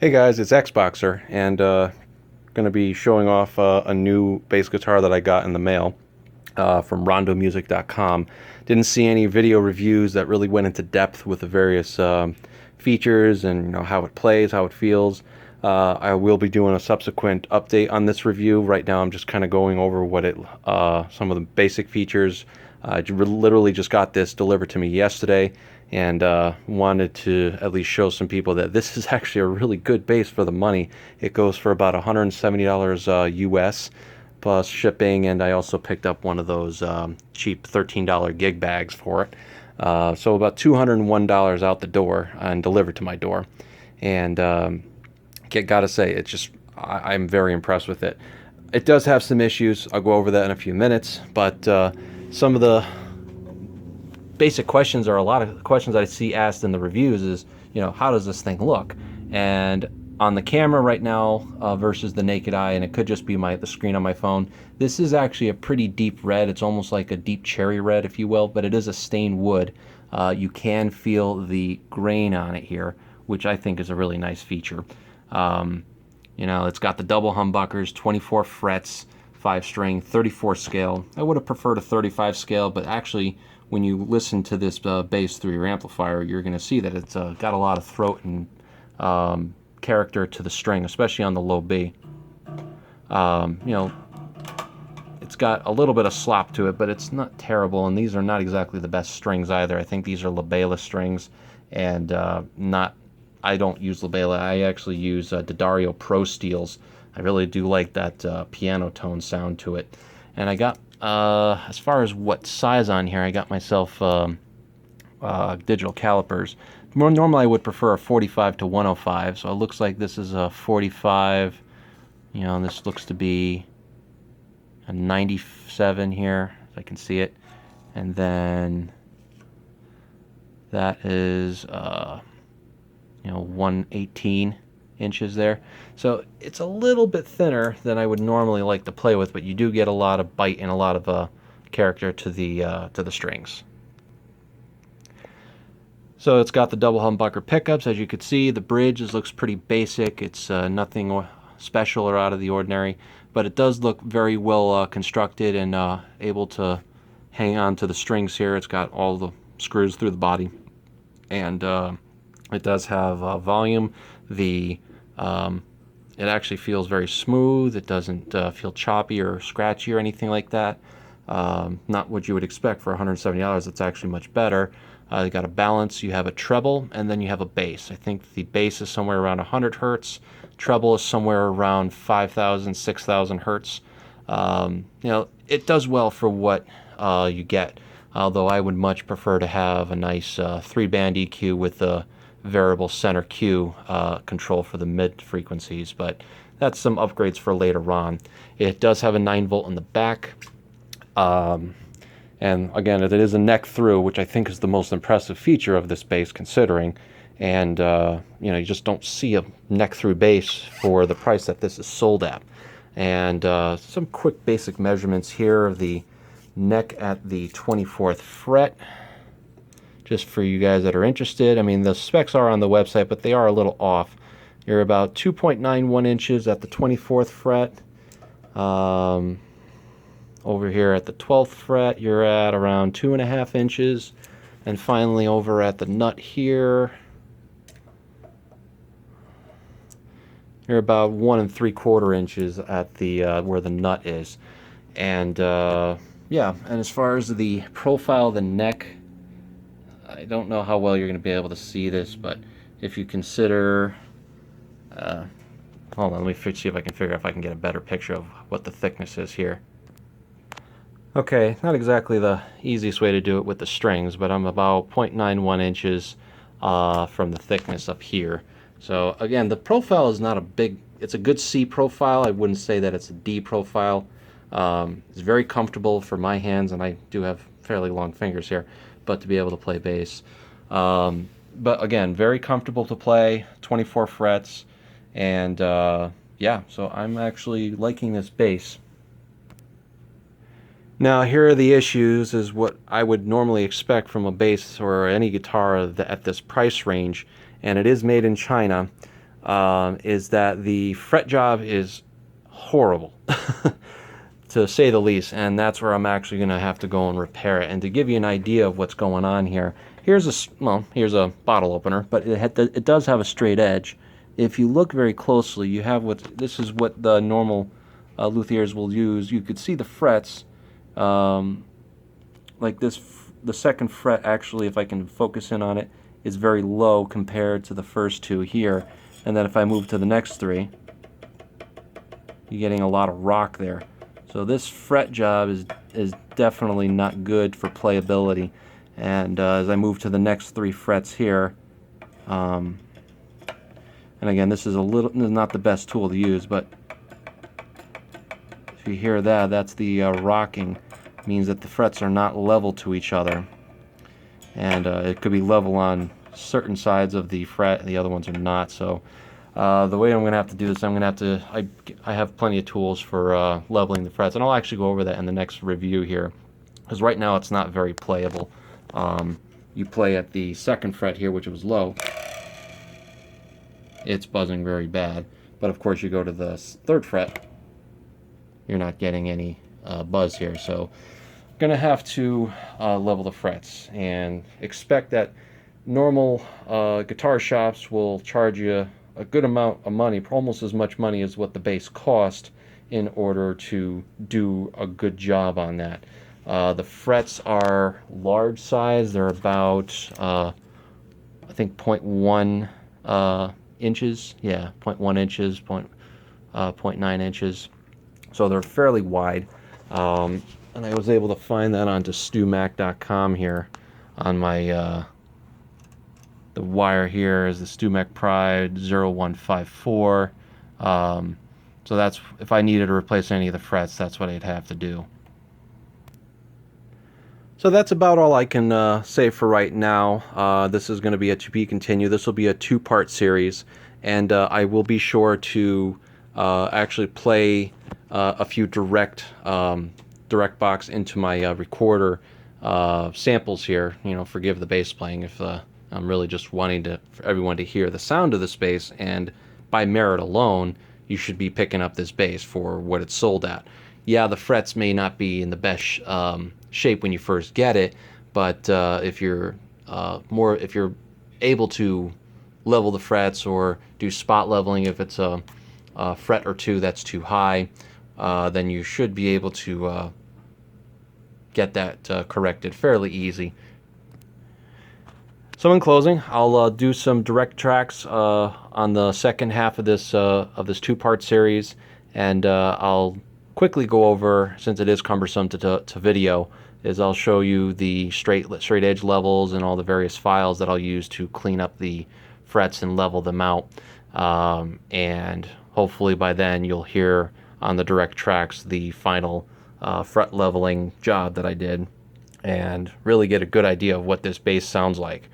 Hey guys, it's Xboxer, and going to be showing off a new bass guitar that I got in the mail from rondomusic.com. Didn't see any video reviews that really went into depth with the various features and how it plays, how it feels. I will be doing a subsequent update on this review. Right now I'm just kind of going over what some of the basic features. I literally just got this delivered to me yesterday, and wanted to at least show some people that this is actually a really good bass for the money. It goes for about $170 US plus shipping, and I also picked up one of those cheap $13 gig bags for it. So about $201 out the door and delivered to my door. And gotta say, I'm very impressed with it. It does have some issues. I'll go over that in a few minutes, but some of the basic questions, or a lot of questions I see asked in the reviews, is how does this thing look? And on the camera right now versus the naked eye, and it could just be the screen on my phone, this is actually a pretty deep red. It's almost like a deep cherry red, if you will, but it is a stained wood. You can feel the grain on it here, which I think is a really nice feature. It's got the double humbuckers, 24 frets, 5-string, 34 scale. I would have preferred a 35 scale, but actually when you listen to this bass through your amplifier, you're going to see that it's got a lot of throat and character to the string, especially on the low B. It's got a little bit of slop to it, but it's not terrible, and these are not exactly the best strings either. I think these are Labella strings, and I don't use Labella. I actually use D'Addario Pro Steels. I really do like that piano tone sound to it. And I got, as far as what size on here, I got myself digital calipers. Normally I would prefer a 45 to 105, so it looks like this is a 45. This looks to be a 97 here, if I can see it. And then that is 118 inches there. So it's a little bit thinner than I would normally like to play with, but you do get a lot of bite and a lot of character to the strings. So it's got the double humbucker pickups. As you can see, the bridge looks pretty basic. It's nothing special or out of the ordinary, but it does look very well constructed and able to hang on to the strings here. It's got all the screws through the body, and it does have volume. It actually feels very smooth. It doesn't feel choppy or scratchy or anything like that. Not what you would expect for $170. It's actually much better. You got a balance, you have a treble, and then you have a bass. I think the bass is somewhere around 100 hertz. Treble is somewhere around 5,000, 6,000 hertz. It does well for what you get. Although I would much prefer to have a nice 3-band EQ with a variable center Q control for the mid frequencies, but that's some upgrades for later on. It does have a 9-volt in the back, and again, it is a neck through, which I think is the most impressive feature of this bass, considering. And you just don't see a neck through bass for the price that this is sold at. And some quick basic measurements here of the neck at the 24th fret, just for you guys that are interested. I mean, the specs are on the website, but they are a little off. You're about 2.91 inches at the 24th fret. Over here at the 12th fret, you're at around 2.5 inches. And finally, over at the nut here, you're about 1 3/4 inches at the where the nut is. And yeah, and as far as the profile of the neck, I don't know how well you're going to be able to see this, but if you consider, hold on, let me see if I can figure out if I can get a better picture of what the thickness is here. Okay, not exactly the easiest way to do it with the strings, but I'm about 0.91 inches from the thickness up here. So again, the profile is not a big, it's a good C profile. I wouldn't say that it's a D profile. It's very comfortable for my hands, and I do have fairly long fingers here, but to be able to play bass. But again, very comfortable to play, 24 frets, and yeah, so I'm actually liking this bass. Now here are the issues, is what I would normally expect from a bass or any guitar at this price range, and it is made in China. is that the fret job is horrible, to say the least, and that's where I'm actually going to have to go and repair it. And to give you an idea of what's going on here, here's a bottle opener, but it does have a straight edge. If you look very closely, you have this is what the normal luthiers will use. You could see the frets, like this. The second fret, actually, if I can focus in on it, is very low compared to the first two here. And then if I move to the next three, you're getting a lot of rock there. So this fret job is definitely not good for playability. And as I move to the next three frets here, and again, this is not the best tool to use, but if you hear that, that's the rocking. Means that the frets are not level to each other, and it could be level on certain sides of the fret and the other ones are not. So the way I'm going to have to do this, I'm going to have to, I have plenty of tools for leveling the frets, and I'll actually go over that in the next review here, because right now it's not very playable. You play at the second fret here, which was low, it's buzzing very bad, but of course you go to the third fret, you're not getting any buzz here. So going to have to level the frets, and expect that normal guitar shops will charge you a good amount of money, almost as much money as what the bass cost, in order to do a good job on that. The frets are large size. They're about I think 0.1 inches. Yeah, 0.1 inches, 0.9 inches. So they're fairly wide. And I was able to find that onto StuMac.com here on my the wire here is the StuMac Pride 0154. So that's, if I needed to replace any of the frets, that's what I'd have to do. So that's about all I can say for right now. This is going to be a to be continued. This will be a two-part series, and I will be sure to actually play a few direct box into my recorder samples here. You know, forgive the bass playing if I'm really just wanting for everyone to hear the sound of this bass, and by merit alone, you should be picking up this bass for what it's sold at. Yeah, the frets may not be in the best shape when you first get it, but if you're able to level the frets or do spot leveling if it's a fret or two that's too high, then you should be able to get that corrected fairly easy. So in closing, I'll do some direct tracks on the second half of this two-part series, and I'll quickly go over, since it is cumbersome to video, is I'll show you the straight edge levels and all the various files that I'll use to clean up the frets and level them out, and hopefully by then you'll hear on the direct tracks the final fret leveling job that I did, and really get a good idea of what this bass sounds like.